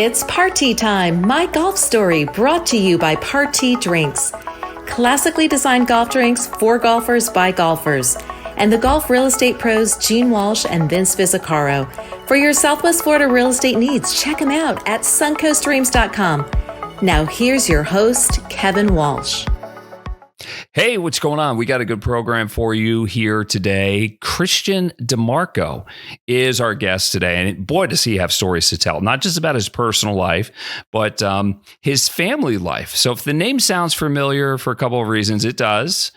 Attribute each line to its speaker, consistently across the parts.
Speaker 1: It's party time, my golf story, brought to you by Party Drinks. Classically designed golf drinks for golfers by golfers. And the golf real estate pros Gene Walsh and Vince Visicaro. For your Southwest Florida real estate needs, check them out at suncoastdreams.com. Now here's your host, Kevin Walsh.
Speaker 2: Hey, what's going on? We got a good program for you here today. Cristian DiMarco is our guest today. And boy, does he have stories to tell, not just about his personal life, but his family life. So if the name sounds familiar for a couple of reasons, it does.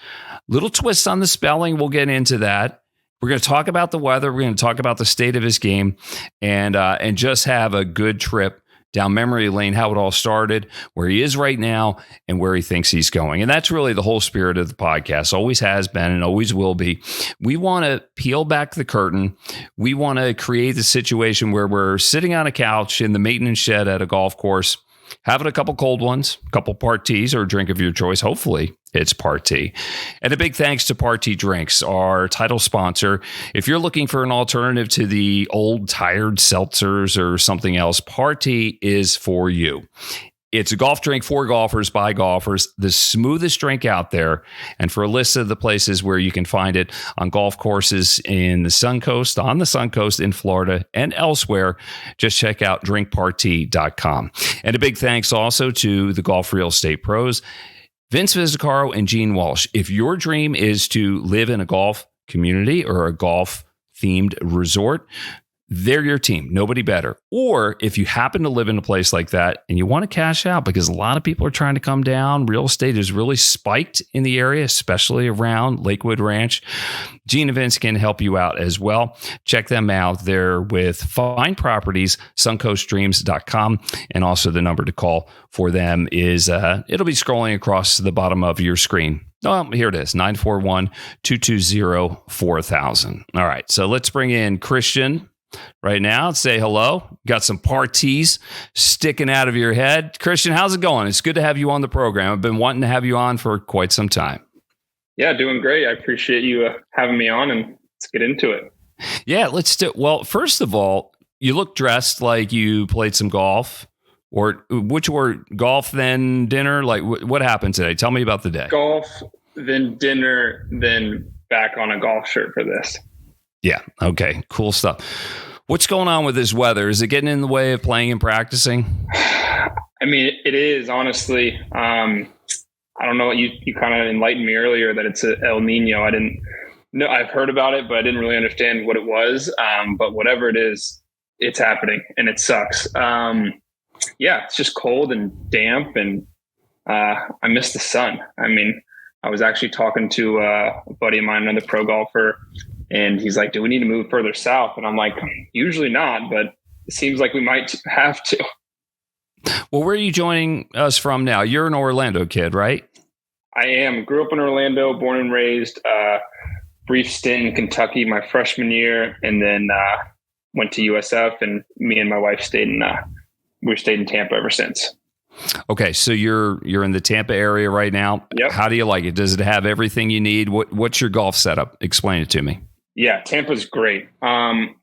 Speaker 2: Little twist on the spelling. We'll get into that. We're going to talk about the weather. We're going to talk about the state of his game and just have a good trip down memory lane, how it all started, where he is right now, and where he thinks he's going. And that's really the whole spirit of the podcast. Always has been and always will be. We want to peel back the curtain. We want to create the situation where we're sitting on a couch in the maintenance shed at a golf course, having a couple cold ones, a couple parties, or a drink of your choice. Hopefully, it's party. And a big thanks to Party Drinks, our title sponsor. If you're looking for an alternative to the old tired seltzers or something else, Party is for you. It's a golf drink for golfers by golfers, the smoothest drink out there. And for a list of the places where you can find it on golf courses in the Sun Coast, on the Sun Coast in Florida and elsewhere, just check out drinkparty.com. And a big thanks also to the golf real estate pros, Vince Visicaro and Gene Walsh. If your dream is to live in a golf community or a golf themed resort, they're your team. Nobody better. Or if you happen to live in a place like that and you want to cash out because a lot of people are trying to come down, real estate is really spiked in the area, especially around Lakewood Ranch. Gene and Vince can help you out as well. Check them out. They're with Fine Properties, suncoastdreams.com. And also the number to call for them is, it'll be scrolling across the bottom of your screen. Oh, here it is, 941-220-4000. All right, so let's bring in Cristian right now. Say hello. Got some parties sticking out of your head. Cristian, how's it going? It's good to have you on the program. I've been wanting to have you on for quite some time.
Speaker 3: Yeah, doing great. I appreciate you having me on, and let's get into it.
Speaker 2: Yeah, let's do. Well, first of all, you look dressed like you played some golf, or golf, then dinner. Like, what happened today? Tell me about the day.
Speaker 3: Golf, then dinner, then back on a golf shirt for this.
Speaker 2: Yeah. Okay. Cool stuff. What's going on with this weather? Is it getting in the way of playing and practicing?
Speaker 3: I mean, it is, honestly. I don't know. You kind of enlightened me earlier that it's a El Nino. I didn't know. I've heard about it, but I didn't really understand what it was. But whatever it is, it's happening and it sucks. Yeah, it's just cold and damp, and I miss the sun. I mean, I was actually talking to a buddy of mine, another pro golfer, and he's like, do we need to move further south? And I'm like, usually not, but it seems like we might have to.
Speaker 2: Well, where are you joining us from now? You're an Orlando kid, right?
Speaker 3: I am. Grew up in Orlando, born and raised, brief stint in Kentucky my freshman year, and then went to USF, and me and my wife stayed in Tampa ever since.
Speaker 2: Okay, so you're in the Tampa area right now.
Speaker 3: Yep.
Speaker 2: How do you like it? Does it have everything you need? What's your golf setup? Explain it to me.
Speaker 3: Yeah, Tampa's great. Not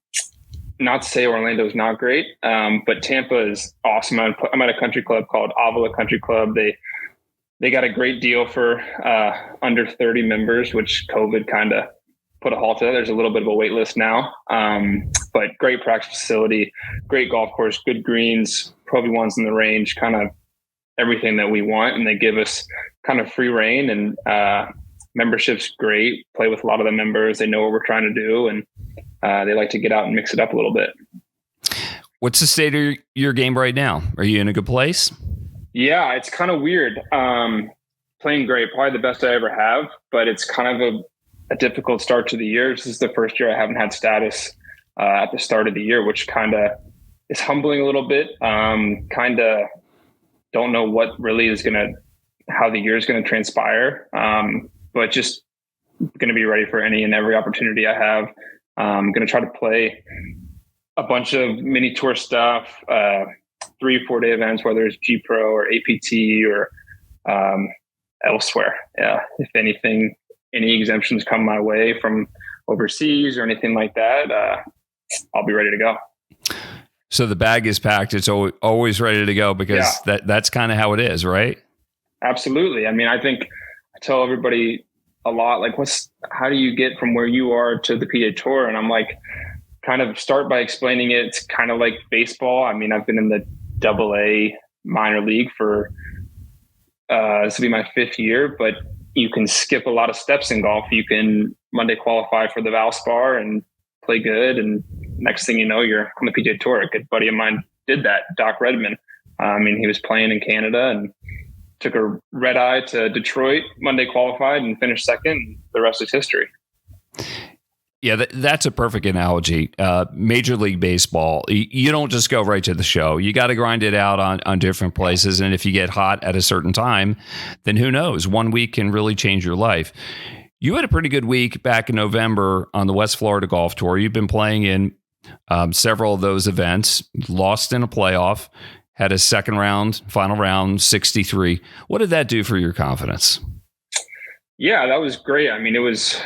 Speaker 3: to say Orlando's not great, but Tampa is awesome. I'm at a country club called Avila Country Club. They got a great deal for under 30 members, which COVID kind of put a halt to that. There's a little bit of a wait list now, but great practice facility, great golf course, good greens, probably ones in the range, kind of everything that we want. And they give us kind of free reign, and membership's great. Play with a lot of the members. They know what we're trying to do, and they like to get out and mix it up a little bit.
Speaker 2: What's the state of your game right now? Are you in a good place?
Speaker 3: Yeah, it's kind of weird. Playing great, probably the best I ever have, but it's kind of a difficult start to the year. This is the first year I haven't had status at the start of the year, which kind of is humbling a little bit. Kind of don't know what really is how the year is going to transpire. But just going to be ready for any and every opportunity I have. I'm going to try to play a bunch of mini tour stuff, 3 or 4 day events, whether it's G Pro or APT or elsewhere. Yeah. If anything, any exemptions come my way from overseas or anything like that, I'll be ready to go.
Speaker 2: So the bag is packed. It's always ready to go because that's kind of how it is, right?
Speaker 3: Absolutely. I mean, I think I tell everybody a lot, like, how do you get from where you are to the PGA Tour? And I'm like, kind of start by explaining it. It's kind of like baseball. I mean, I've been in the AA minor league for this will be my 5th year, but you can skip a lot of steps in golf. You can Monday qualify for the Valspar and play good, and next thing you know, you're on the PGA Tour. A good buddy of mine did that, Doc Redman. I mean, he was playing in Canada and took a red eye to Detroit, Monday qualified and finished second. The rest is history.
Speaker 2: Yeah, that's a perfect analogy. Major League Baseball, you don't just go right to the show. You got to grind it out on different places. And if you get hot at a certain time, then who knows? 1 week can really change your life. You had a pretty good week back in November on the West Florida Golf Tour. You've been playing in several of those events, lost in a playoff, had a final round, 63. What did that do for your confidence?
Speaker 3: Yeah, that was great. I mean, it was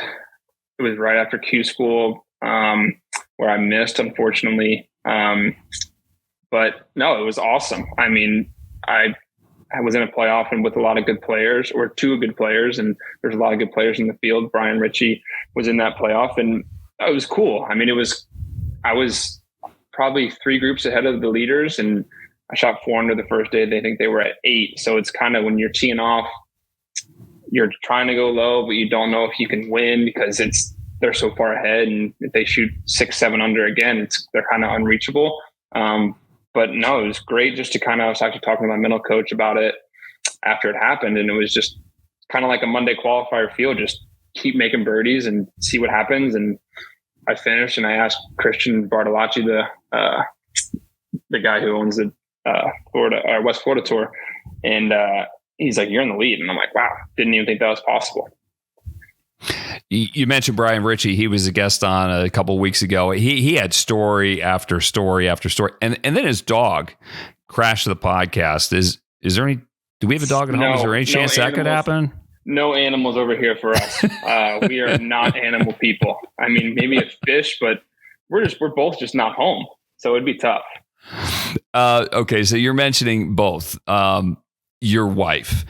Speaker 3: right after Q school, where I missed, unfortunately. But no, it was awesome. I mean, I was in a playoff and with a lot of good players, or 2 good players, and there's a lot of good players in the field. Brian Ritchie was in that playoff, and it was cool. I mean, I was probably 3 groups ahead of the leaders, and I shot 4 under the first day. They think they were at 8. So it's kind of when you're teeing off, you're trying to go low, but you don't know if you can win because they're so far ahead. And if they shoot 6, 7 under again, they're kind of unreachable. But no, it was great just to I was actually talking to my mental coach about it after it happened. And it was just kind of like a Monday qualifier feel, just keep making birdies and see what happens. And I finished and I asked Christian Bartolacci, the guy who owns the West Florida tour. And, he's like, you're in the lead. And I'm like, wow, didn't even think that was possible.
Speaker 2: You mentioned Brian Ritchie. He was a guest on a couple of weeks ago. He had story after story after story. And then his dog crashed the podcast. Do we have a dog at home? Is there any chance that could happen?
Speaker 3: No animals over here for us. We are not animal people. I mean, maybe a fish, but we're both just not home. So it'd be tough.
Speaker 2: Okay. So you're mentioning both. Your wife.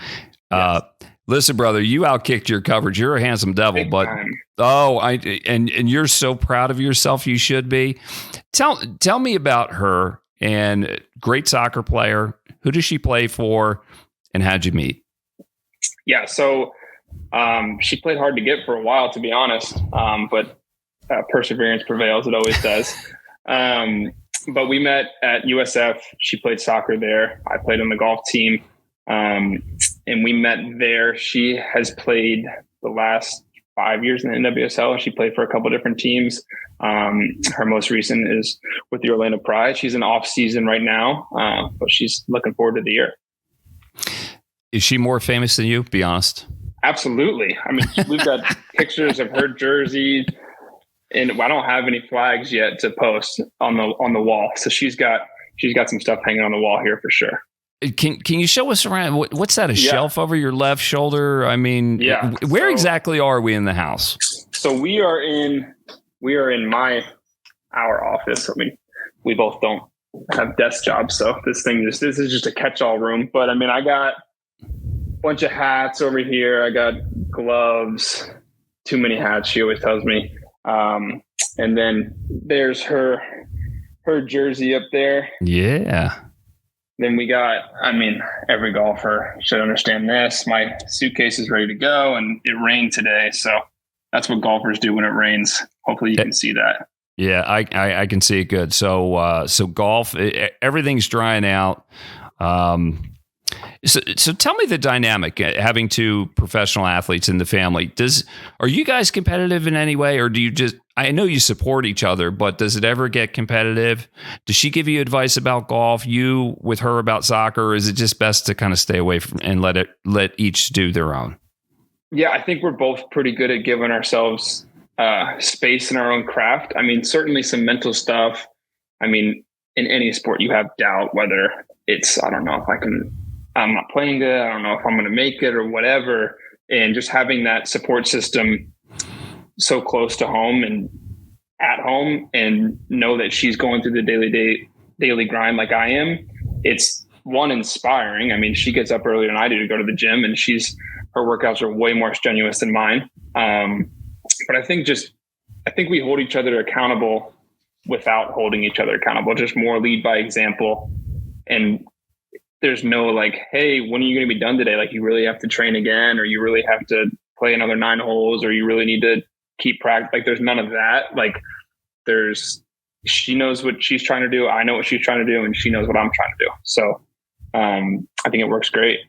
Speaker 3: Yes.
Speaker 2: Listen, brother, you outkicked your coverage. You're a handsome devil, but and you're so proud of yourself. You should be. Tell me about her. And great soccer player. Who does she play for? And how'd you meet?
Speaker 3: Yeah, so she played hard to get for a while, to be honest. But perseverance prevails. It always does. But we met at USF. She played soccer there. I played on the golf team. And we met there. She has played the last 5 years in the NWSL. She played for a couple different teams. Her most recent is with the Orlando Pride. She's in off season right now, but she's looking forward to the year.
Speaker 2: Is she more famous than you? Be honest.
Speaker 3: Absolutely. I mean, we've got pictures of her jersey, and I don't have any flags yet to post on the wall. So she's got some stuff hanging on the wall here for sure.
Speaker 2: Can you show us around? What's that? A shelf over your left shoulder? I mean, where exactly are we in the house?
Speaker 3: So we are in our office. I mean, we both don't have desk jobs, so this is just a catch-all room. But I mean, I got a bunch of hats over here. I got gloves. Too many hats, she always tells me. And then there's her jersey up there.
Speaker 2: Yeah.
Speaker 3: Then we got, I mean, every golfer should understand this. My suitcase is ready to go, and it rained today. So that's what golfers do when it rains. Hopefully you can see that.
Speaker 2: Yeah, I can see it good. So golf, everything's drying out. So tell me the dynamic having 2 professional athletes in the family. Are you guys competitive in any way, or do you just? I know you support each other, but does it ever get competitive? Does she give you advice about golf? You with her about soccer? Or is it just best to kind of stay away from and let each do their own?
Speaker 3: Yeah, I think we're both pretty good at giving ourselves space in our own craft. I mean, certainly some mental stuff. I mean, in any sport, you have doubt whether it's, I don't know if I'm not playing good. I don't know if I'm going to make it or whatever. And just having that support system so close to home and at home, and know that she's going through the daily grind like I am, it's one, inspiring. I mean, she gets up earlier than I do to go to the gym, and her workouts are way more strenuous than mine. But I think we hold each other accountable without holding each other accountable, just more lead by example. And there's no like, hey, when are you going to be done today? Like, you really have to train again, or you really have to play another 9 holes, or you really need to keep practice. Like, there's none of that. Like, she knows what she's trying to do. I know what she's trying to do, and she knows what I'm trying to do. So I think it works great.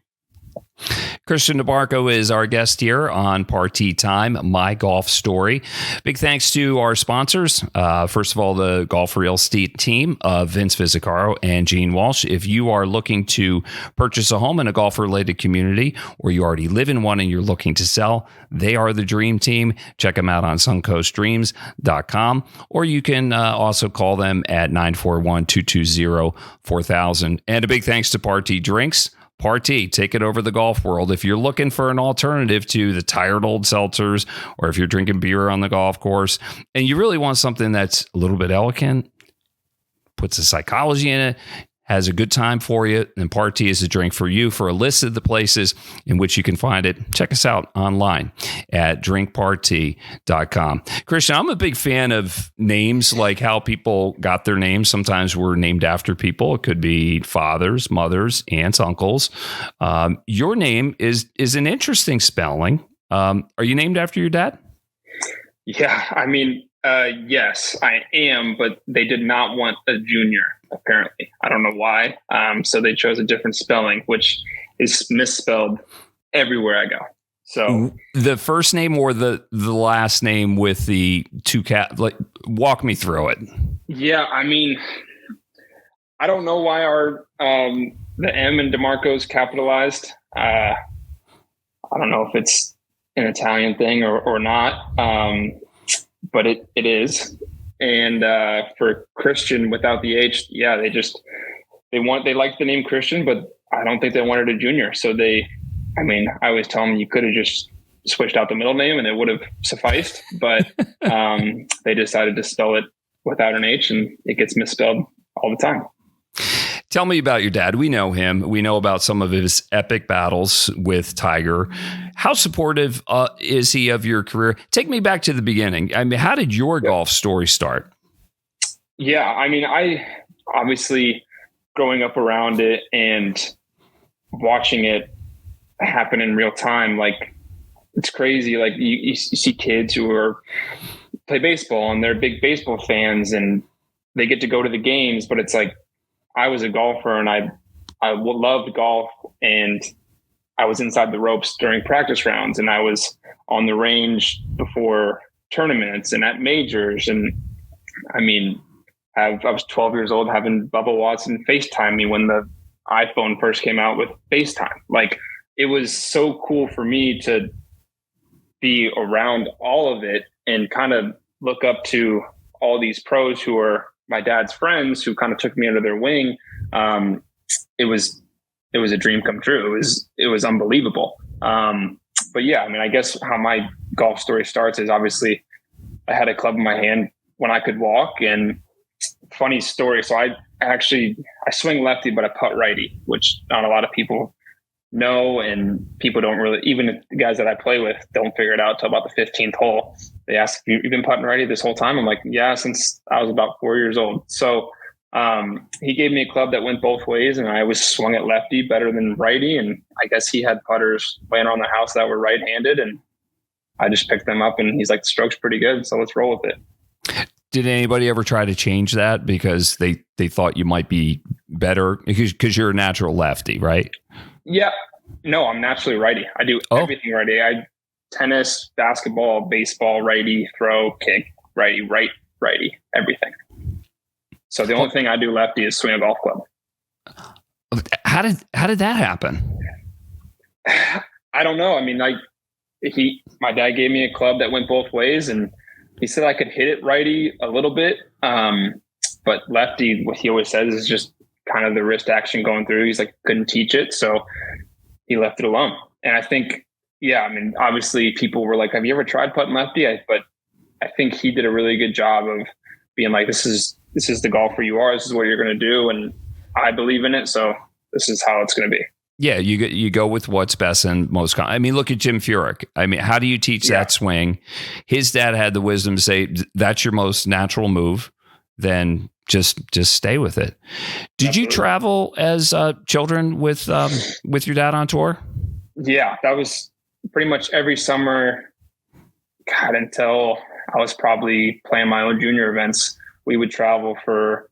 Speaker 2: Cristian DiMarco is our guest here on Party Time, My Golf Story. Big thanks to our sponsors. First of all, the Golf Real Estate team of Vince Visicaro and Gene Walsh. If you are looking to purchase a home in a golf-related community, or you already live in one and you're looking to sell, they are the dream team. Check them out on suncoastdreams.com, or you can also call them at 941-220-4000. And a big thanks to Party Drinks. Party, take it over the golf world. If you're looking for an alternative to the tired old seltzers, or if you're drinking beer on the golf course and you really want something that's a little bit elegant, puts the psychology in it, has a good time for you, then Party is a drink for you. For a list of the places in which you can find it, check us out online at drinkparty.com. Cristian, I'm a big fan of names, like how people got their names. Sometimes we're named after people. It could be fathers, mothers, aunts, uncles. Your name is an interesting spelling. Are you named after your dad?
Speaker 3: Yeah, I mean, yes, I am, but they did not want a junior, apparently. I don't know why. So they chose a different spelling, which is misspelled everywhere I go. So
Speaker 2: the first name or the last name with the two like, walk me through it.
Speaker 3: Yeah, I mean, I don't know why the M in DiMarco is capitalized. I don't know if it's an Italian thing or not. But it is. And for Cristian without the H, yeah, they like the name Cristian, but I don't think they wanted a junior. So I always tell them you could have just switched out the middle name and it would have sufficed. But they decided to spell it without an H, and it gets misspelled all the time.
Speaker 2: Tell me about your dad. We know him. We know about some of his epic battles with Tiger. How supportive is he of your career? Take me back to the beginning. I mean, how did your golf story start?
Speaker 3: Yeah, I mean, I obviously growing up around it and watching it happen in real time, like, it's crazy. Like, you see kids who play baseball and they're big baseball fans and they get to go to the games, but it's like, I was a golfer and I loved golf, and I was inside the ropes during practice rounds, and I was on the range before tournaments and at majors. And I mean, I was 12 years old having Bubba Watson FaceTime me when the iPhone first came out with FaceTime. Like, it was so cool for me to be around all of it and kind of look up to all these pros who are my dad's friends, who kind of took me under their wing. It was a dream come true. It was unbelievable. But yeah, I mean, I guess how my golf story starts is obviously I had a club in my hand when I could walk. And funny story. So I swing lefty, but I putt righty, which not a lot of people know. And people don't really, even the guys that I play with don't figure it out till about the 15th hole. They ask, "You've been putting righty this whole time?" I'm like, "Yeah, since I was about 4 years old." So he gave me a club that went both ways, and I always swung at lefty better than righty. And I guess he had putters laying around the house that were right-handed, and I just picked them up, and he's like, "The stroke's pretty good, so let's roll with it."
Speaker 2: Did anybody ever try to change that because they thought you might be better because you're a natural lefty, right?
Speaker 3: Yeah. No, I'm naturally righty. I do everything righty. Tennis, basketball, baseball, righty, throw, kick, righty, righty, everything. So the only thing I do lefty is swing a golf club.
Speaker 2: How did that happen?
Speaker 3: I don't know. I mean, my dad gave me a club that went both ways, and he said I could hit it righty a little bit. But lefty, what he always says is just kind of the wrist action going through. He's like, couldn't teach it. So he left it alone. And I think, yeah, I mean, obviously people were like, "Have you ever tried putting lefty?" But I think he did a really good job of being like, this is this is the golfer you are. This is what you're going to do. And I believe in it. So this is how it's going to be.
Speaker 2: Yeah, you go with what's best and most. I mean, look at Jim Furyk. I mean, how do you teach that swing? His dad had the wisdom to say, that's your most natural move. Then just stay with it. Did
Speaker 3: Absolutely.
Speaker 2: you travel as children with your dad on tour?
Speaker 3: Yeah, that was pretty much every summer. God, until I was probably playing my own junior events, we would travel for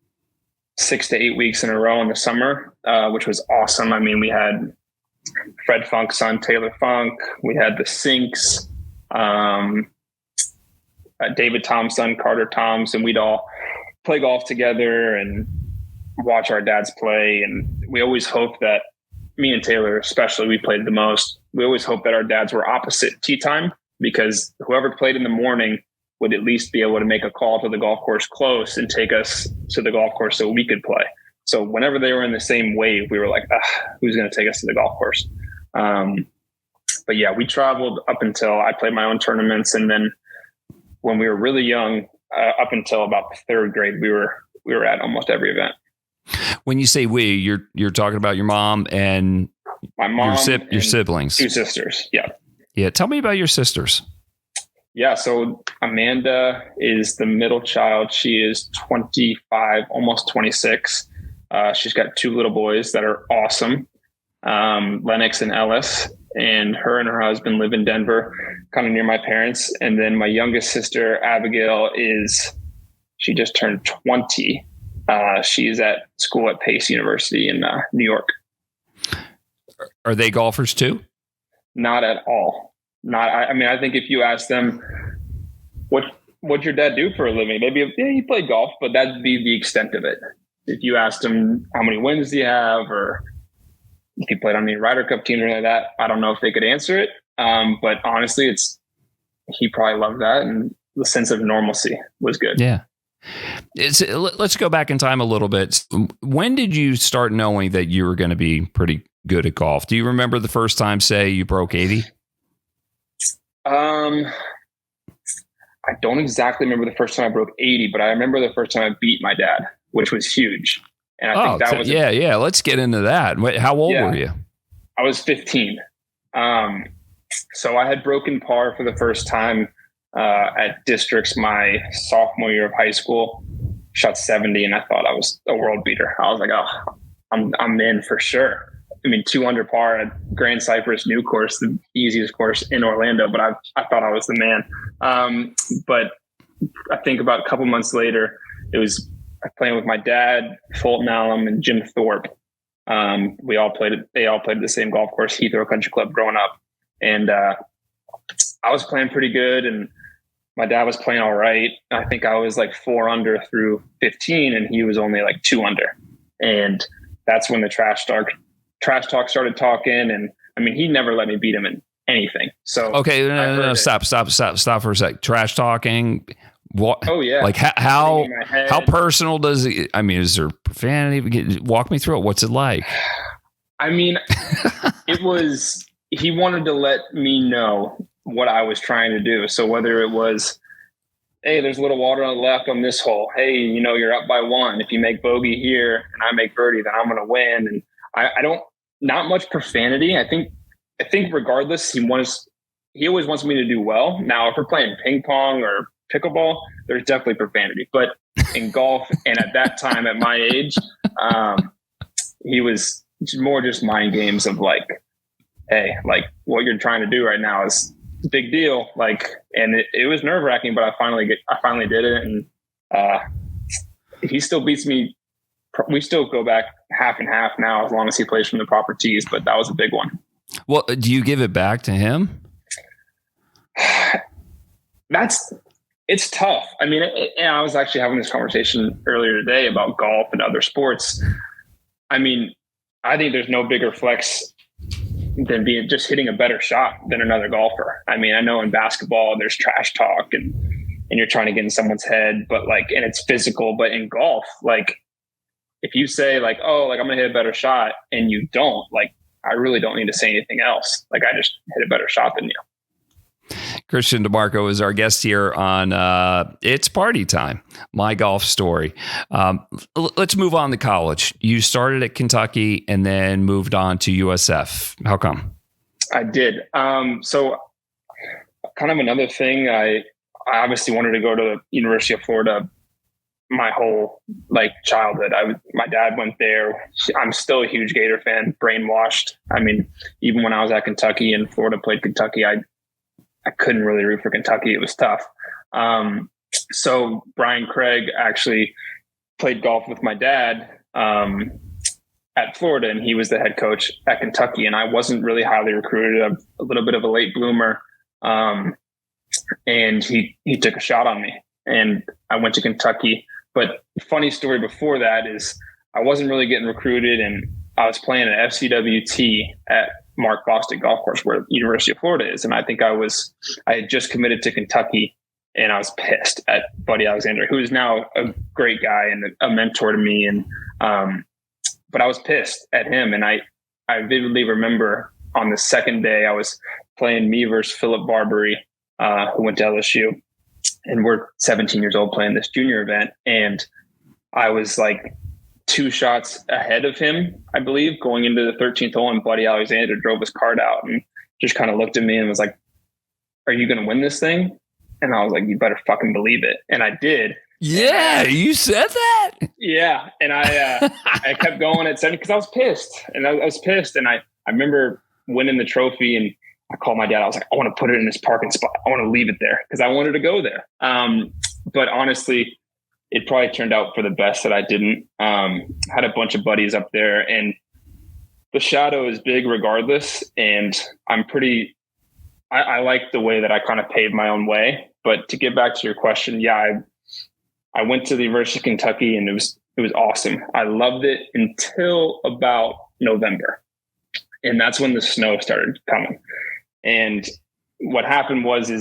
Speaker 3: 6 to 8 weeks in a row in the summer, which was awesome. I mean, we had Fred Funk's son, Taylor Funk. We had the Sinks, David Tom's son, Carter Toms, and we'd all play golf together and watch our dads play. And we always hoped that, me and Taylor especially, we played the most. We always hoped that our dads were opposite tee time, because whoever played in the morning would at least be able to make a call to the golf course close and take us to the golf course so we could play. So whenever they were in the same wave, we were like, who's going to take us to the golf course? But yeah, we traveled up until I played my own tournaments. And then when we were really young, up until about the third grade, we were at almost every event.
Speaker 2: When you say we, you're talking about your mom and
Speaker 3: my mom,
Speaker 2: your siblings,
Speaker 3: 2 sisters. Yeah.
Speaker 2: Yeah. Tell me about your sisters.
Speaker 3: Yeah. So Amanda is the middle child. She is 25, almost 26. She's got 2 little boys that are awesome. Lennox and Ellis, and her husband live in Denver, kind of near my parents. And then my youngest sister, Abigail, she just turned 20. She's at school at Pace University in New York.
Speaker 2: Are they golfers too?
Speaker 3: Not at all. I mean, I think if you ask them, what'd your dad do for a living? Maybe, yeah, he played golf, but that'd be the extent of it. If you asked him how many wins do you have, or if he played on any Ryder Cup team or anything like that, I don't know if they could answer it. But honestly, he probably loved that, and the sense of normalcy was good.
Speaker 2: Yeah. Let's go back in time a little bit. When did you start knowing that you were going to be pretty good at golf? Do you remember the first time, say, you broke 80?
Speaker 3: I don't exactly remember the first time I broke 80, but I remember the first time I beat my dad, which was huge. And I think that was
Speaker 2: yeah. Let's get into that. How old were you?
Speaker 3: I was 15. So I had broken par for the first time at districts my sophomore year of high school. Shot 70, and I thought I was a world beater. I was like, oh, I'm in for sure. I mean, 2 under par at Grand Cypress new course, the easiest course in Orlando, but I thought I was the man. But I think about a couple months later, it was playing with my dad, Fulton Allen, and Jim Thorpe. They all played at the same golf course, Heathrow Country Club, growing up. And I was playing pretty good, and my dad was playing all right. I think I was like 4 under through 15, and he was only like 2 under. And that's when the trash talk started talking. And I mean, he never let me beat him in anything. So
Speaker 2: okay, no, stop for a sec. Trash talking. What?
Speaker 3: Oh yeah.
Speaker 2: Like how personal does it? I mean, is there profanity? Walk me through it. What's it like?
Speaker 3: I mean, he wanted to let me know what I was trying to do. So whether it was, hey, there's a little water on the left on this hole. Hey, you're up by 1. If you make bogey here and I make birdie, then I'm going to win. And I don't, not much profanity. I think regardless, he always wants me to do well. Now, if we're playing ping pong or pickleball, there's definitely profanity, but in golf and at that time at my age, he was more just mind games of like, hey, like what you're trying to do right now is a big deal. Like, and it was nerve wracking, but I finally did it. And, he still beats me. We still go back half and half now, as long as he plays from the proper tees, but that was a big one.
Speaker 2: Well, do you give it back to him?
Speaker 3: It's tough. I mean, and I was actually having this conversation earlier today about golf and other sports. I mean, I think there's no bigger flex than just hitting a better shot than another golfer. I mean, I know in basketball there's trash talk and you're trying to get in someone's head, but like, and it's physical, but in golf, like if you say like, oh, like I'm gonna hit a better shot and you don't, like, I really don't need to say anything else. Like I just hit a better shot than you.
Speaker 2: Cristian DiMarco is our guest here on It's Party Time, My Golf Story. Let's move on to college. You started at Kentucky and then moved on to USF. How come?
Speaker 3: I did. So kind of another thing, I obviously wanted to go to the University of Florida my whole childhood. My dad went there. I'm still a huge Gator fan, brainwashed. I mean, even when I was at Kentucky and Florida played Kentucky, I couldn't really root for Kentucky. It was tough. So Brian Craig actually played golf with my dad at Florida, and he was the head coach at Kentucky. And I wasn't really highly recruited. I'm a little bit of a late bloomer. And he took a shot on me, and I went to Kentucky. But the funny story before that is I wasn't really getting recruited, and I was playing at FCWT at Mark Bostic Golf Course, where the University of Florida is. And I think I had just committed to Kentucky, and I was pissed at Buddy Alexander, who is now a great guy and a mentor to me. And, but I was pissed at him. And I vividly remember on the second day I was playing me versus Philip Barbary, who went to LSU. And we're 17 years old playing this junior event. And I was 2 shots ahead of him, I believe, going into the 13th hole. And Buddy Alexander drove his cart out and just kind of looked at me and was like, "Are you going to win this thing?" And I was like, "You better fucking believe it." And I did.
Speaker 2: Yeah, you said that?
Speaker 3: Yeah. And I kept going at 7 because I was pissed. And I was pissed. And I remember winning the trophy, and I called my dad. I was like, "I want to put it in this parking spot. I want to leave it there," because I wanted to go there. But honestly, it probably turned out for the best that I didn't. Had a bunch of buddies up there, and the shadow is big regardless. And I like the way that I kind of paved my own way. But to get back to your question, yeah, I went to the University of Kentucky, and it was awesome. I loved it until about November. And that's when the snow started coming. And what happened was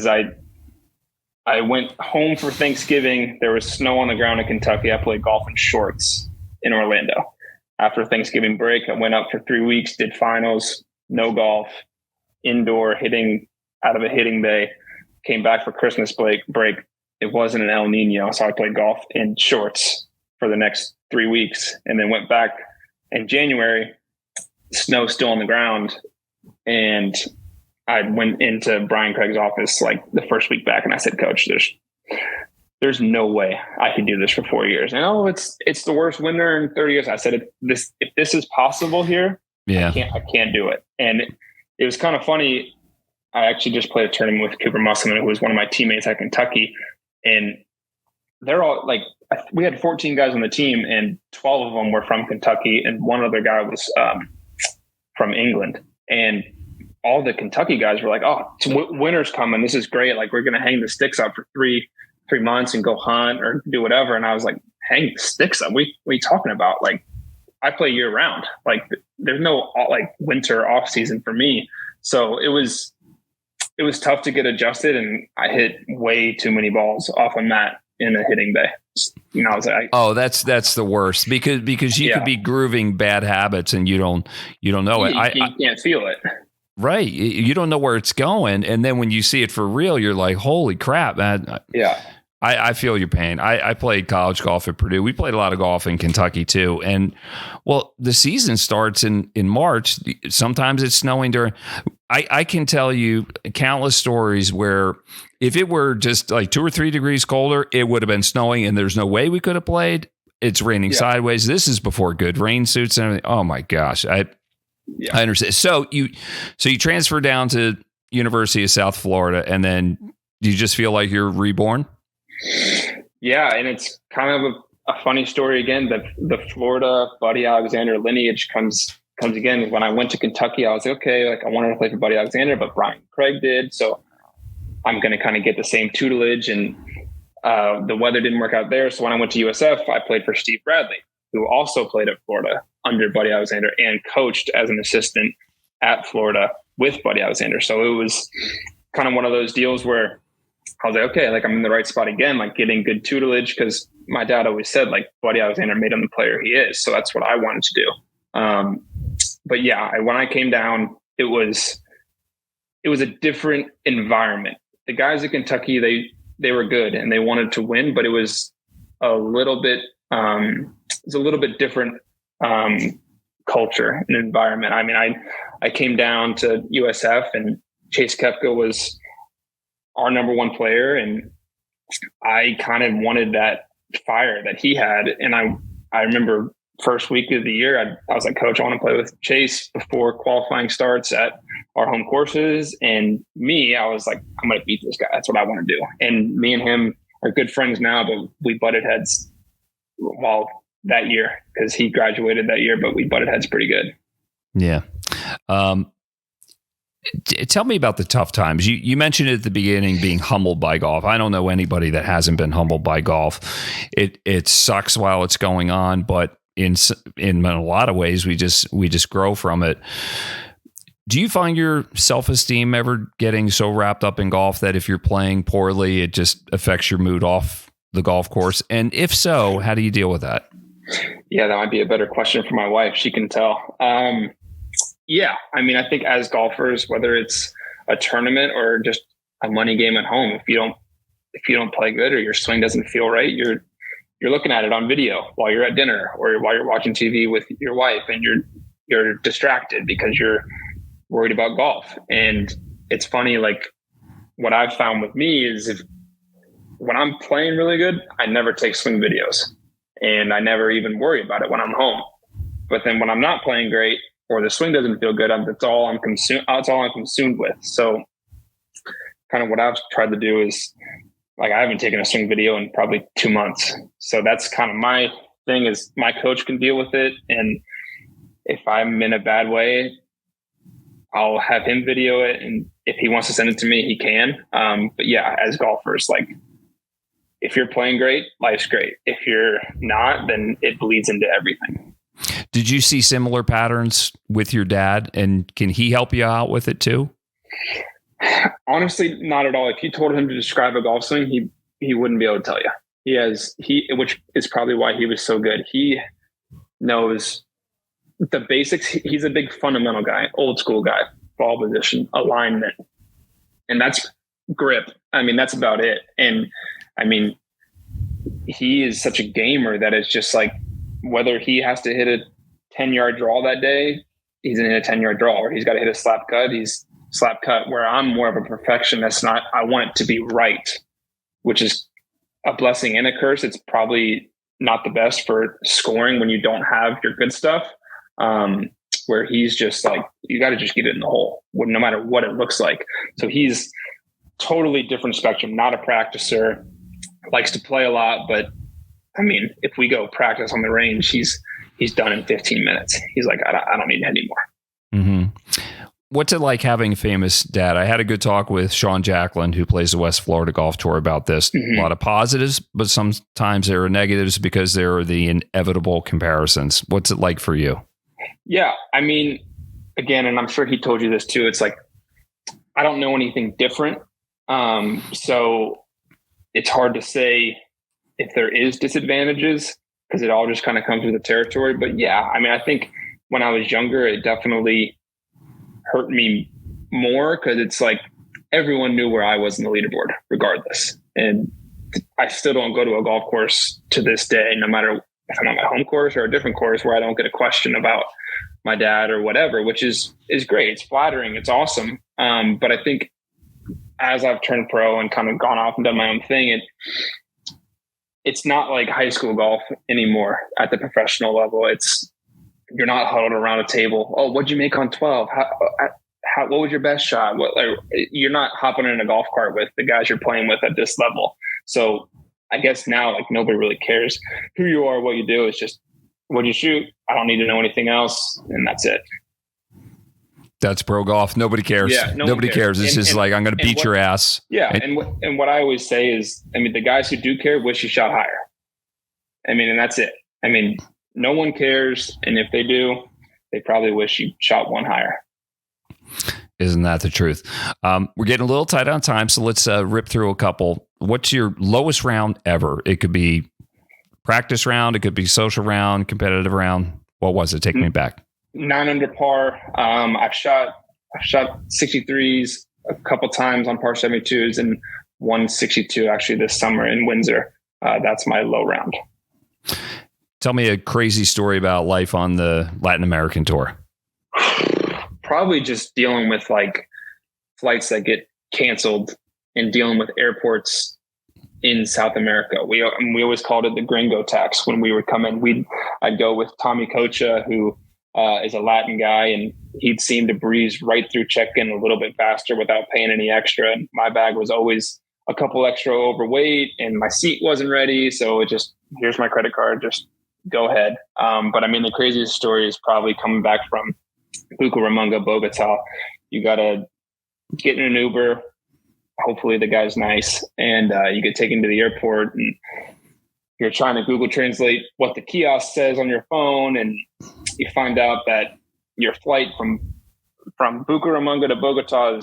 Speaker 3: I went home for Thanksgiving. There was snow on the ground in Kentucky. I played golf in shorts in Orlando. After Thanksgiving break, I went up for 3 weeks, did finals, no golf, indoor hitting out of a hitting bay, came back for Christmas break. It wasn't an El Nino, so I played golf in shorts for the next 3 weeks, and then went back in January, snow still on the ground. And I went into Brian Craig's office the first week back, and I said, "Coach, there's no way I can do this for 4 years." And it's the worst winter in 30 years. I said, if this is possible here,
Speaker 2: yeah,
Speaker 3: I can't do it. And it was kind of funny. I actually just played a tournament with Cooper Musselman, who was one of my teammates at Kentucky, and they're all we had 14 guys on the team, and 12 of them were from Kentucky, and one other guy was from England. And all the Kentucky guys were like, "Oh, winter's coming. This is great. We're going to hang the sticks up for three months and go hunt or do whatever." And I was like, "Hang the sticks up? What are you talking about? I play year round. There's no winter off season for me." So it was tough to get adjusted, and I hit way too many balls off a mat in a hitting bay. I was like,
Speaker 2: "Oh, that's the worst," because you could be grooving bad habits and you don't know it.
Speaker 3: You can't feel it.
Speaker 2: Right. You don't know where it's going. And then when you see it for real, you're like, holy crap, man.
Speaker 3: Yeah.
Speaker 2: I feel your pain. I played college golf at Purdue. We played a lot of golf in Kentucky too. And the season starts in March. Sometimes it's snowing during. I can tell you countless stories where if it were just 2 or 3 degrees colder, it would have been snowing and there's no way we could have played. It's raining sideways. This is before good rain suits and everything. Oh my gosh. I understand. So you transfer down to University of South Florida, and then you just feel like you're reborn?
Speaker 3: Yeah, and it's kind of a funny story again. The Florida Buddy Alexander lineage comes again. When I went to Kentucky, I was like, okay, I wanted to play for Buddy Alexander, but Brian Craig did, so I'm going to kind of get the same tutelage. And the weather didn't work out there, so when I went to USF, I played for Steve Bradley, who also played at Florida under Buddy Alexander and coached as an assistant at Florida with Buddy Alexander. So it was kind of one of those deals where I was like, okay, I'm in the right spot again, getting good tutelage, because my dad always said Buddy Alexander made him the player he is. So that's what I wanted to do. But yeah, when I came down, it was a different environment the guys at Kentucky, they were good and they wanted to win, but it was a little bit different culture and environment. I mean, I came down to USF and Chase Koepka was our number one player, and I kind of wanted that fire that he had. And I remember first week of the year, I was like, Coach, I want to play with Chase before qualifying starts at our home courses. And I was like, I'm going to beat this guy. That's what I want to do. And me and him are good friends now, but we butted heads that year because he graduated that year, but we butted heads pretty good.
Speaker 2: Yeah. Tell me about the tough times. You mentioned at the beginning being humbled by golf. I don't know anybody that hasn't been humbled by golf. It sucks while it's going on, but in a lot of ways we just grow from it. Do you find your self-esteem ever getting so wrapped up in golf that if you're playing poorly, it just affects your mood off the golf course? And if so, how do you deal with that?
Speaker 3: Yeah, that might be a better question for my wife. She can tell. Yeah, I mean, I think as golfers, whether it's a tournament or just a money game at home, if you don't play good or your swing doesn't feel right, you're looking at it on video while you're at dinner or while you're watching TV with your wife, and you're distracted because you're worried about golf. And it's funny, like what I've found with me is when I'm playing really good, I never take swing videos and I never even worry about it when I'm home. But then when I'm not playing great, or the swing doesn't feel good, that's all I'm consumed with. So kind of what I've tried to do is, like, I haven't taken a swing video in probably 2 months. So that's kind of my thing, is my coach can deal with it. And if I'm in a bad way, I'll have him video it. And if he wants to send it to me, he can. But yeah, as golfers, like, if you're playing great, life's great. If you're not, then it bleeds into everything.
Speaker 2: Did you see similar patterns with your dad, and can he help you out with it too?
Speaker 3: Honestly, not at all. If you told him to describe a golf swing, he wouldn't be able to tell you. Which is probably why he was so good. He knows the basics. He's a big fundamental guy, old school guy, ball position, alignment, and that's grip. I mean, that's about it. And I mean, he is such a gamer that it's just like, whether he has to hit a 10-yard draw that day, he's going to hit a 10-yard draw, or he's got to hit a slap cut, he's slap cut. Where I'm more of a perfectionist, I want it to be right, which is a blessing and a curse. It's probably not the best for scoring when you don't have your good stuff. Where he's just like, you got to just get it in the hole, no matter what it looks like. So he's totally different spectrum, not a practicer, likes to play a lot, but I mean, if we go practice on the range, he's done in 15 minutes. He's like, I don't need it anymore.
Speaker 2: Mm-hmm. What's it like having a famous dad? I had a good talk with Sean Jacklin, who plays the West Florida Golf Tour, about this. Mm-hmm. A lot of positives, but sometimes there are negatives because there are the inevitable comparisons. What's it like for you? Yeah,
Speaker 3: I mean, again, and I'm sure he told you this too, it's like, I don't know anything different. So it's hard to say if there is disadvantages, because it all just kind of comes with the territory. But yeah, I mean, I think when I was younger, it definitely hurt me more, because it's like everyone knew where I was in the leaderboard regardless. And I still don't go to a golf course to this day, no matter if I'm on my home course or a different course, where I don't get a question about my dad or whatever, which is great. It's flattering. It's awesome. But I think as I've turned pro and kind of gone off and done my own thing, it's not like high school golf anymore at the professional level. You're not huddled around a table. Oh, what'd you make on 12? What was your best shot? You're not hopping in a golf cart with the guys you're playing with at this level. So I guess now, like, nobody really cares who you are, what you do. It's just, what'd you shoot? I don't need to know anything else. And that's it.
Speaker 2: That's pro golf. Nobody cares. Yeah, nobody cares. It's just like, I'm going to beat your ass.
Speaker 3: Yeah. And what I always say is, I mean, the guys who do care wish you shot higher. I mean, and that's it. I mean, no one cares. And if they do, they probably wish you shot one higher.
Speaker 2: Isn't that the truth? We're getting a little tight on time, so let's rip through a couple. What's your lowest round ever? It could be practice round. It could be social round, competitive round. What was it? Take me back.
Speaker 3: 9 under par. I've shot 63s, a couple times on par 72s and 162 actually this summer in Windsor. That's my low round.
Speaker 2: Tell me a crazy story about life on the Latin American tour.
Speaker 3: Probably just dealing with like flights that get canceled and dealing with airports in South America. We always called it the gringo tax when we would come in. I'd go with Tommy Cocha, who is a Latin guy, and he'd seem to breeze right through check-in a little bit faster without paying any extra. And my bag was always a couple extra overweight and my seat wasn't ready. So it just, here's my credit card, just go ahead. But I mean, the craziest story is probably coming back from Bucaramanga, Bogota. You got to get in an Uber. Hopefully the guy's nice, and you get taken to the airport, and you're trying to Google Translate what the kiosk says on your phone, and you find out that your flight from Bucaramanga to Bogota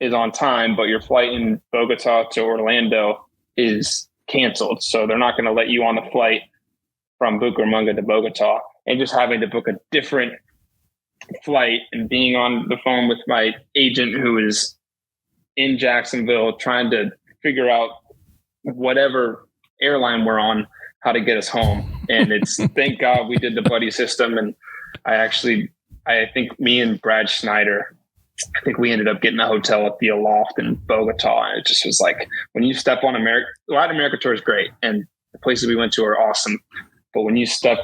Speaker 3: is on time, but your flight in Bogota to Orlando is canceled. So they're not going to let you on the flight from Bucaramanga to Bogota, and just having to book a different flight and being on the phone with my agent who is in Jacksonville trying to figure out whatever airline we're on, how to get us home. And it's, thank God we did the buddy system. And I think me and Brad Schneider, I think we ended up getting a hotel at the Aloft in Bogota. And it just was like, when you step on Latin America tour is great. And the places we went to are awesome. But when you step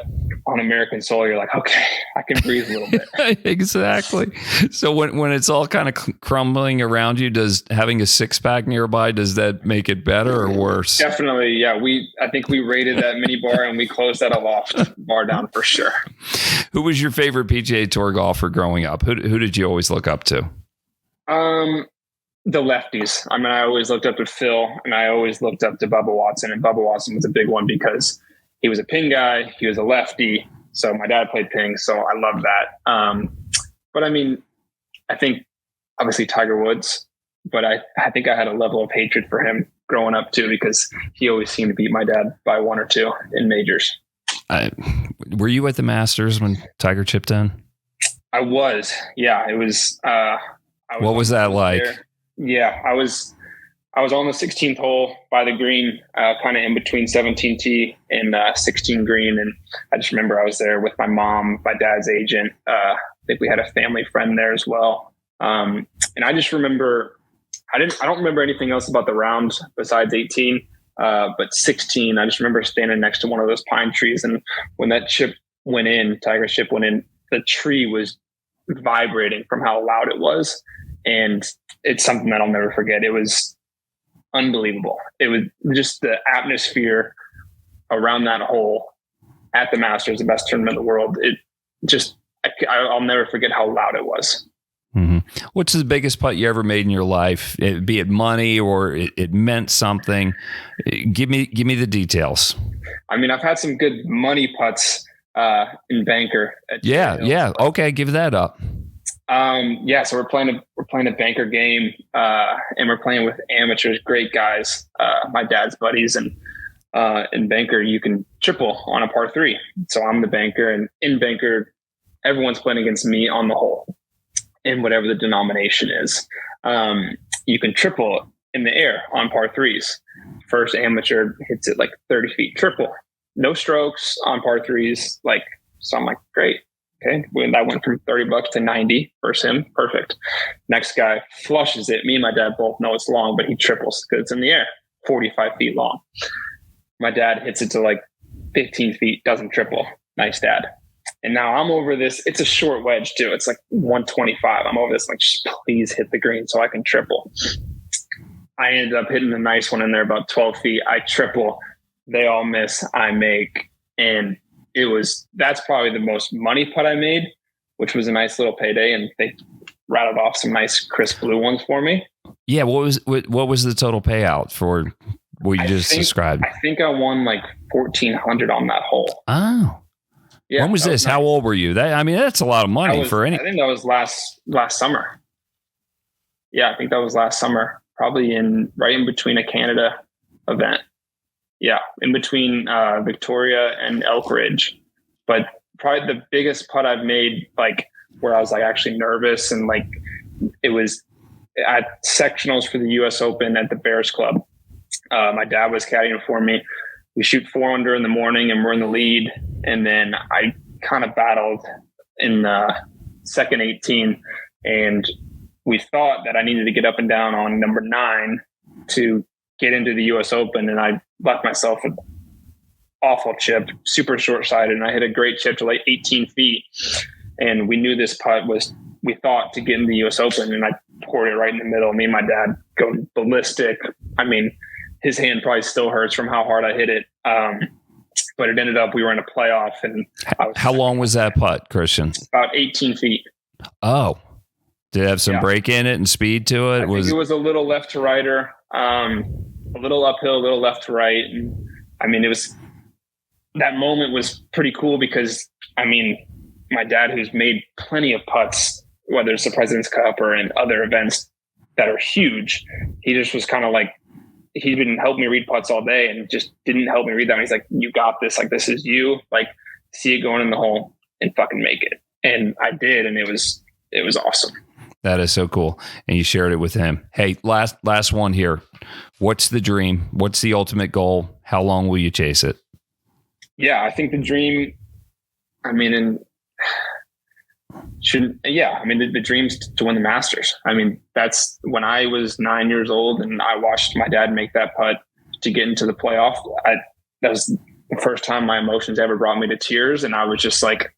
Speaker 3: on American soil, you're like, okay, I can breathe a little bit.
Speaker 2: Exactly. So when it's all kind of crumbling around you, does having a six-pack nearby, does that make it better or worse?
Speaker 3: Definitely. Yeah. I think we raided that mini bar and we closed that Aloft bar down for sure.
Speaker 2: Who was your favorite PGA Tour golfer growing up? Who did you always look up to?
Speaker 3: The lefties. I mean, I always looked up to Phil, and I always looked up to Bubba Watson, and Bubba Watson was a big one because he was a pin guy. He was a lefty. So my dad played ping. So I love that. But I mean, I think obviously Tiger Woods, but I think I had a level of hatred for him growing up too, because he always seemed to beat my dad by one or two in majors.
Speaker 2: Were you at the Masters when Tiger chipped in?
Speaker 3: I was. Yeah, it was.
Speaker 2: What was that like?
Speaker 3: There. Yeah, I was on the 16th hole by the green, kind of in between 17T and 16 green. And I just remember I was there with my mom, my dad's agent. I think we had a family friend there as well. And I just remember, I don't remember anything else about the round besides 18. But 16, I just remember standing next to one of those pine trees. And when that Tiger's chip went in, the tree was vibrating from how loud it was. And it's something that I'll never forget. It was unbelievable. It was just the atmosphere around that hole at the Masters, the best tournament in the world. It just, I'll never forget how loud it was.
Speaker 2: Mm-hmm. What's the biggest putt you ever made in your life? Be it money or it meant something. Give me the details.
Speaker 3: I mean, I've had some good money putts in Banker.
Speaker 2: Yeah. Okay, give that up.
Speaker 3: So we're playing a Banker game, and we're playing with amateurs, great guys, my dad's buddies, and in Banker you can triple on a par 3. So I'm the banker, and in Banker everyone's playing against me on the hole, in whatever the denomination is. You can triple in the air on par 3s. First amateur hits it like 30 feet, triple, no strokes on par 3s. So I'm like, great. Okay. That went from $30 to 90 versus him. Perfect. Next guy flushes it. Me and my dad both know it's long, but he triples because it's in the air, 45 feet long. My dad hits it to like 15 feet, doesn't triple. Nice, dad. And now I'm over this. It's a short wedge too. It's like 125. I'm over this, like, just please hit the green so I can triple. I ended up hitting a nice one in there about 12 feet. I triple. They all miss. I make. And that's probably the most money putt I made, which was a nice little payday. And they rattled off some nice crisp blue ones for me.
Speaker 2: Yeah. What was the total payout for what you just described?
Speaker 3: I think I won like $1,400 on that hole.
Speaker 2: Oh, yeah. When was this? How old were you? That's a lot of money for any.
Speaker 3: I think that was last summer. Yeah. I think that was last summer, probably right in between a Canada event. Yeah, in between Victoria and Elk Ridge. But probably the biggest putt I've made, like, where I was like actually nervous and like it was at sectionals for the U.S. Open at the Bears Club. My dad was caddying for me. We shoot 4 under in the morning and we're in the lead. And then I kind of battled in the second 18, and we thought that I needed to get up and down on number 9 to get into the U.S. Open. And I left myself an awful chip, super short-sighted. And I hit a great chip to like 18 feet. And we knew this putt was, we thought, to get in the U.S. Open. And I poured it right in the middle. Me and my dad go ballistic. I mean, his hand probably still hurts from how hard I hit it. But it ended up, we were in a playoff. And
Speaker 2: how long was that putt, Christian?
Speaker 3: About 18 feet.
Speaker 2: Oh, did it have some break in it and speed to it?
Speaker 3: I think it was a little left to righter, a little uphill, a little left to right. And I mean, that moment was pretty cool because, I mean, my dad, who's made plenty of putts, whether it's the President's Cup or in other events that are huge, he just was kind of like, he didn't help me read putts all day and just didn't help me read them. He's like, you got this. Like, this is you. Like, see it going in the hole and fucking make it. And I did. And it was awesome.
Speaker 2: That is so cool. And you shared it with him. Hey, last one here. What's the dream? What's the ultimate goal? How long will you chase it?
Speaker 3: Yeah, I think the dream, I mean, the dream's to win the Masters. I mean, that's when I was 9 years old and I watched my dad make that putt to get into the playoff. That was the first time my emotions ever brought me to tears. And I was just like,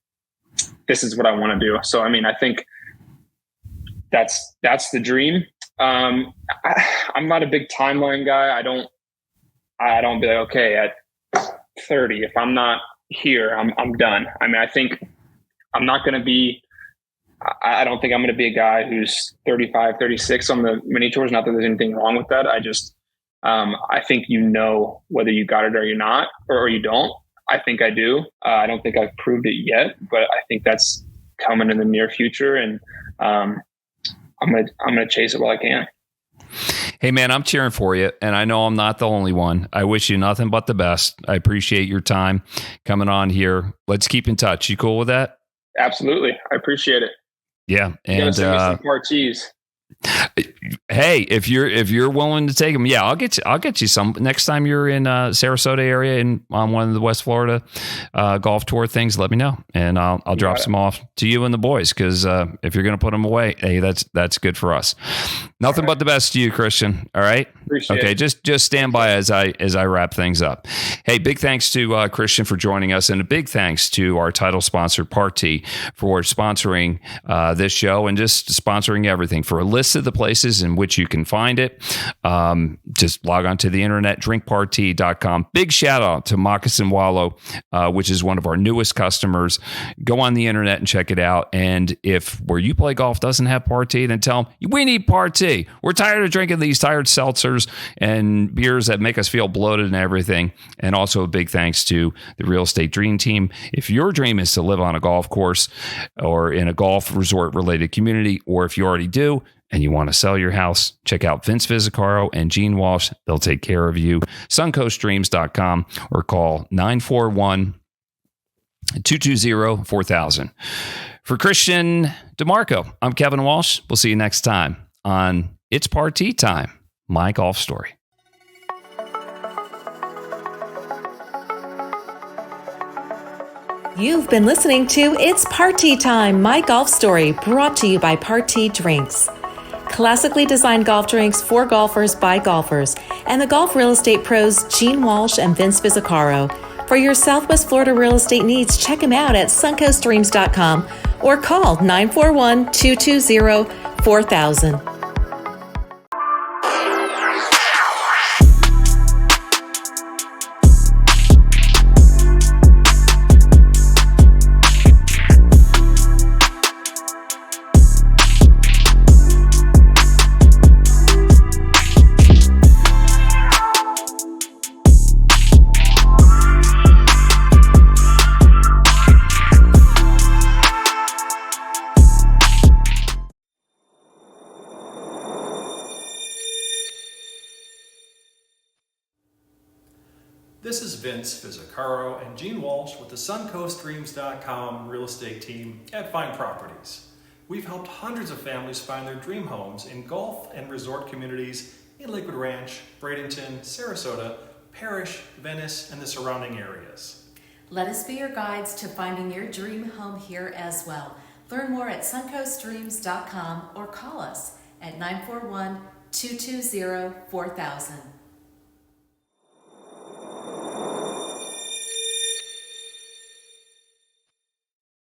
Speaker 3: this is what I want to do. So, I mean, I think that's the dream. I'm not a big timeline guy. I don't be like, okay, at 30, if I'm not here, I'm done. I mean, I think I'm not going to be, I don't think I'm going to be a guy who's 35, 36 on the mini tours. Not that there's anything wrong with that. I just, I think, whether you got it or you're not, or you don't. I think I do. I don't think I've proved it yet, but I think that's coming in the near future. And, I'm going to chase it while I can.
Speaker 2: Hey man, I'm cheering for you. And I know I'm not the only one. I wish you nothing but the best. I appreciate your time coming on here. Let's keep in touch. You cool with that?
Speaker 3: Absolutely. I appreciate it.
Speaker 2: Yeah. And
Speaker 3: send me some parties.
Speaker 2: Hey, if you're willing to take them, yeah, I'll get you some next time you're in Sarasota area and on one of the West Florida golf tour things. Let me know, and I'll drop some off to you and the boys. Because if you're going to put them away, hey, that's good for us. Nothing but the best to you, Christian. All right.
Speaker 3: Appreciate it.
Speaker 2: Just stand by as I wrap things up. Hey, big thanks to Christian for joining us, and a big thanks to our title sponsor, Party, for sponsoring this show and just sponsoring everything. For a list of the places in which you can find it, just log on to the internet, drinkparty.com. Big shout out to Moccasin Wallow, which is one of our newest customers. Go on the internet and check it out. And if where you play golf doesn't have Party, then tell them we need Party. We're tired of drinking these tired seltzers and beers that make us feel bloated and everything. And also a big thanks to the Real Estate Dream Team. If your dream is to live on a golf course or in a golf resort related community, or if you already do and you want to sell your house, check out Vince Visicaro and Gene Walsh. They'll take care of you. Suncoastdreams.com or call 941-220-4000. For Christian DiMarco, I'm Kevin Walsh. We'll see you next time on It's Party Time, My Golf Story.
Speaker 1: You've been listening to It's Party Time, My Golf Story, brought to you by Party Drinks. Classically designed golf drinks for golfers by golfers, and the golf real estate pros Gene Walsh and Vince Visicaro. For your Southwest Florida real estate needs, check them out at suncoastdreams.com or call 941-220-4000.
Speaker 4: This is Vince Visicaro and Gene Walsh with the suncoastdreams.com real estate team at Fine Properties. we've helped hundreds of families find their dream homes in golf and resort communities in Lakewood Ranch, Bradenton, Sarasota, Parrish, Venice, and the surrounding areas.
Speaker 1: Let us be your guides to finding your dream home here as well. Learn more at suncoastdreams.com or call us at 941-220-4000.